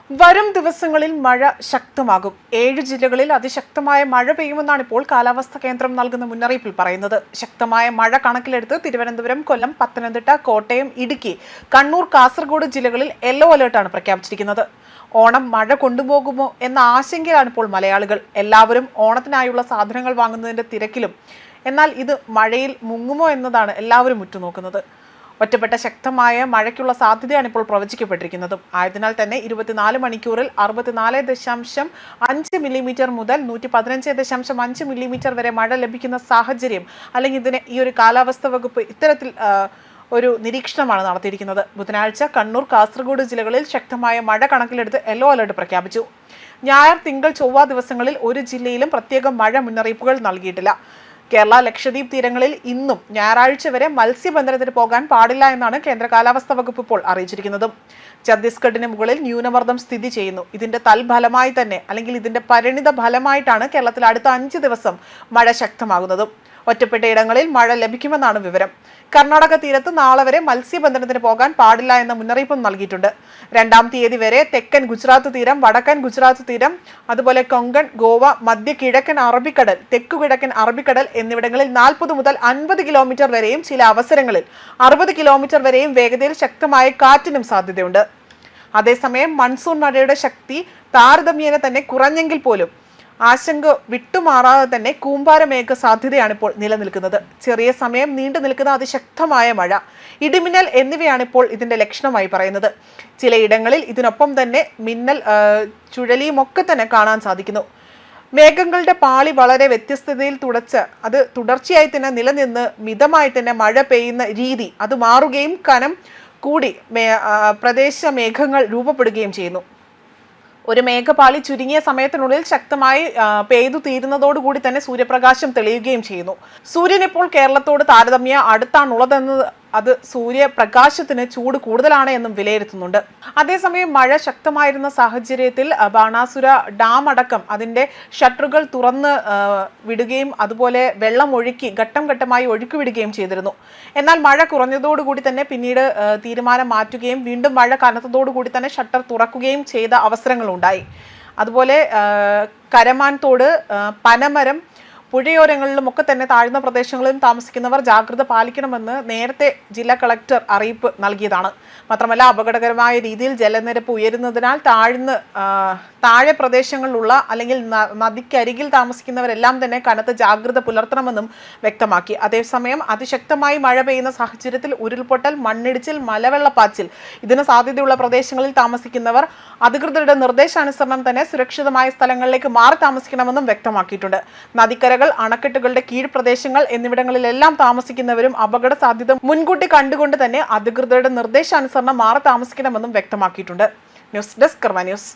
വരും ദിവസങ്ങളിൽ മഴ ശക്തമാകും. 7 ജില്ലകളിൽ അതിശക്തമായ മഴ പെയ്യുമെന്നാണ് ഇപ്പോൾ കാലാവസ്ഥാ കേന്ദ്രം നൽകുന്ന മുന്നറിയിപ്പിൽ പറയുന്നത്. ശക്തമായ മഴ കണക്കിലെടുത്ത് തിരുവനന്തപുരം, കൊല്ലം, പത്തനംതിട്ട, കോട്ടയം, ഇടുക്കി, കണ്ണൂർ, കാസർഗോഡ് ജില്ലകളിൽ യെല്ലോ അലേർട്ടാണ് പ്രഖ്യാപിച്ചിരിക്കുന്നത്. ഓണം മഴ കൊണ്ടുപോകുമോ എന്ന ആശങ്കയിലാണ് ഇപ്പോൾ മലയാളികൾ. എല്ലാവരും ഓണത്തിനായുള്ള സാധനങ്ങൾ വാങ്ങുന്നതിന്റെ തിരക്കിലും. എന്നാൽ ഇത് മഴയിൽ മുങ്ങുമോ എന്നതാണ് എല്ലാവരും ഉറ്റുനോക്കുന്നത്. ഒറ്റപ്പെട്ട ശക്തമായ മഴയ്ക്കുള്ള സാധ്യതയാണ് ഇപ്പോൾ പ്രവചിക്കപ്പെട്ടിരിക്കുന്നതും. ആയതിനാൽ തന്നെ 24 മണിക്കൂറിൽ 64.5 മില്ലിമീറ്റർ മുതൽ 115.5 മില്ലിമീറ്റർ വരെ മഴ ലഭിക്കുന്ന സാഹചര്യം, അല്ലെങ്കിൽ ഇതിനെ ഈ ഒരു കാലാവസ്ഥാ വകുപ്പ് ഇത്തരത്തിൽ ഒരു നിരീക്ഷണമാണ് നടത്തിയിരിക്കുന്നത്. ബുധനാഴ്ച കണ്ണൂർ, കാസർഗോഡ് ജില്ലകളിൽ ശക്തമായ മഴ കണക്കിലെടുത്ത് യെല്ലോ അലർട്ട് പ്രഖ്യാപിച്ചു. ഞായർ, തിങ്കൾ, ചൊവ്വ ദിവസങ്ങളിൽ ഒരു ജില്ലയിലും പ്രത്യേക മഴ മുന്നറിയിപ്പുകൾ നൽകിയിട്ടില്ല. കേരള, ലക്ഷദ്വീപ് തീരങ്ങളിൽ ഇന്നും ഞായറാഴ്ച വരെ മത്സ്യബന്ധനത്തിന് പോകാൻ പാടില്ല എന്നാണ് കേന്ദ്ര കാലാവസ്ഥാ വകുപ്പ് ഇപ്പോൾ അറിയിച്ചിരിക്കുന്നത്. ഛത്തീസ്ഗഡിന് മുകളിൽ ന്യൂനമർദ്ദം സ്ഥിതി ചെയ്യുന്നു. ഇതിന്റെ തൽഫലമായി തന്നെ, അല്ലെങ്കിൽ ഇതിന്റെ പരിണിത ഫലമായിട്ടാണ് കേരളത്തിൽ അടുത്ത 5 ദിവസം മഴ ശക്തമാകുന്നതും. ഒറ്റപ്പെട്ട ഇടങ്ങളിൽ മഴ ലഭിക്കുമെന്നാണ് വിവരം. കർണാടക തീരത്ത് നാളെ വരെ മത്സ്യബന്ധനത്തിന് പോകാൻ പാടില്ല എന്ന മുന്നറിയിപ്പും നൽകിയിട്ടുണ്ട്. 2-ാം തീയതി വരെ തെക്കൻ ഗുജറാത്ത് തീരം, വടക്കൻ ഗുജറാത്ത് തീരം, അതുപോലെ കൊങ്കൺ, ഗോവ, മധ്യ കിഴക്കൻ അറബിക്കടൽ, തെക്കുകിഴക്കൻ അറബിക്കടൽ എന്നിവിടങ്ങളിൽ 40 മുതൽ 50 കിലോമീറ്റർ വരെയും ചില അവസരങ്ങളിൽ 60 കിലോമീറ്റർ വരെയും വേഗതയിൽ ശക്തമായ കാറ്റിനും സാധ്യതയുണ്ട്. അതേസമയം മൺസൂൺ മഴയുടെ ശക്തി താരതമ്യേന തന്നെ കുറഞ്ഞെങ്കിൽ പോലും ആശങ്ക വിട്ടുമാറാതെ തന്നെ കൂമ്പാരമേഘ സാധ്യതയാണ് ഇപ്പോൾ നിലനിൽക്കുന്നത്. ചെറിയ സമയം നീണ്ടു നിൽക്കുന്ന അതിശക്തമായ മഴ, ഇടിമിന്നൽ എന്നിവയാണ് ഇപ്പോൾ ഇതിന്റെ ലക്ഷണമായി പറയുന്നത്. ചിലയിടങ്ങളിൽ ഇതിനൊപ്പം തന്നെ മിന്നൽ, ചുഴലിയും ഒക്കെ തന്നെ കാണാൻ സാധിക്കുന്നു. മേഘങ്ങളുടെ പാളി വളരെ വ്യത്യസ്തതയിൽ അത് തുടർച്ചയായി തന്നെ നിലനിന്ന് മിതമായി തന്നെ മഴ പെയ്യുന്ന രീതി അത് മാറുകയും കനം കൂടി പ്രദേശ മേഘങ്ങൾ രൂപപ്പെടുകയും ചെയ്യുന്നു. ഒരു മേഘപാളി ചുരുങ്ങിയ സമയത്തിനുള്ളിൽ ശക്തമായി പെയ്തു തീരുന്നതോടുകൂടി തന്നെ സൂര്യപ്രകാശം തെളിയുകയും ചെയ്യുന്നു. സൂര്യൻ ഇപ്പോൾ കേരളത്തോട് താരതമ്യ അടുത്താണുള്ളതെന്ന് അത് സൂര്യപ്രകാശത്തിന് ചൂട് കൂടുതലാണ് എന്നും വിലയിരുത്തുന്നുണ്ട്. അതേസമയം മഴ ശക്തമായിരുന്ന സാഹചര്യത്തിൽ ബാണാസുര ഡാം അടക്കം അതിന്റെ ഷട്ടറുകൾ തുറന്ന് വിടുകയും അതുപോലെ വെള്ളം ഘട്ടം ഘട്ടമായി ഒഴുക്കിവിടുകയും ചെയ്തിരുന്നു. എന്നാൽ മഴ കുറഞ്ഞതോടുകൂടി തന്നെ പിന്നീട് തീരുമാനം മാറ്റുകയും വീണ്ടും മഴ കനത്തതോടുകൂടി തന്നെ ഷട്ടർ തുറക്കുകയും ചെയ്ത അവസരങ്ങളുണ്ടായി. അതുപോലെ കരമാൻ തോട്, പനമരം, പുഴയോരങ്ങളിലും ഒക്കെ തന്നെ താഴ്ന്ന പ്രദേശങ്ങളിലും താമസിക്കുന്നവർ ജാഗ്രത പാലിക്കണമെന്ന് നേരത്തെ ജില്ലാ കളക്ടർ അറിയിപ്പ് നൽകിയതാണ്. മാത്രമല്ല, അപകടകരമായ രീതിയിൽ ജലനിരപ്പ് ഉയരുന്നതിനാൽ താഴെ പ്രദേശങ്ങളിലുള്ള അല്ലെങ്കിൽ നദിക്കരികിൽ താമസിക്കുന്നവരെല്ലാം തന്നെ കനത്ത ജാഗ്രത പുലർത്തണമെന്നും വ്യക്തമാക്കി. അതേസമയം അതിശക്തമായി മഴ പെയ്യുന്ന സാഹചര്യത്തിൽ ഉരുൾപൊട്ടൽ, മണ്ണിടിച്ചിൽ, മലവെള്ളപ്പാച്ചിൽ ഇതിന് സാധ്യതയുള്ള പ്രദേശങ്ങളിൽ താമസിക്കുന്നവർ അധികൃതരുടെ നിർദ്ദേശാനുസരണം തന്നെ സുരക്ഷിതമായ സ്ഥലങ്ങളിലേക്ക് മാറി താമസിക്കണമെന്നും വ്യക്തമാക്കിയിട്ടുണ്ട്. നദിക്കരകൾ, അണക്കെട്ടുകളുടെ കീഴ്പ്രദേശങ്ങൾ എന്നിവിടങ്ങളിലെല്ലാം താമസിക്കുന്നവരും അപകട സാധ്യത മുൻകൂട്ടി കണ്ടുകൊണ്ട് തന്നെ അധികൃതരുടെ നിർദ്ദേശാനുസരണം മാറി താമസിക്കണമെന്നും വ്യക്തമാക്കിയിട്ടുണ്ട്. ന്യൂസ് ഡെസ്ക് കർമ്മ ന്യൂസ്.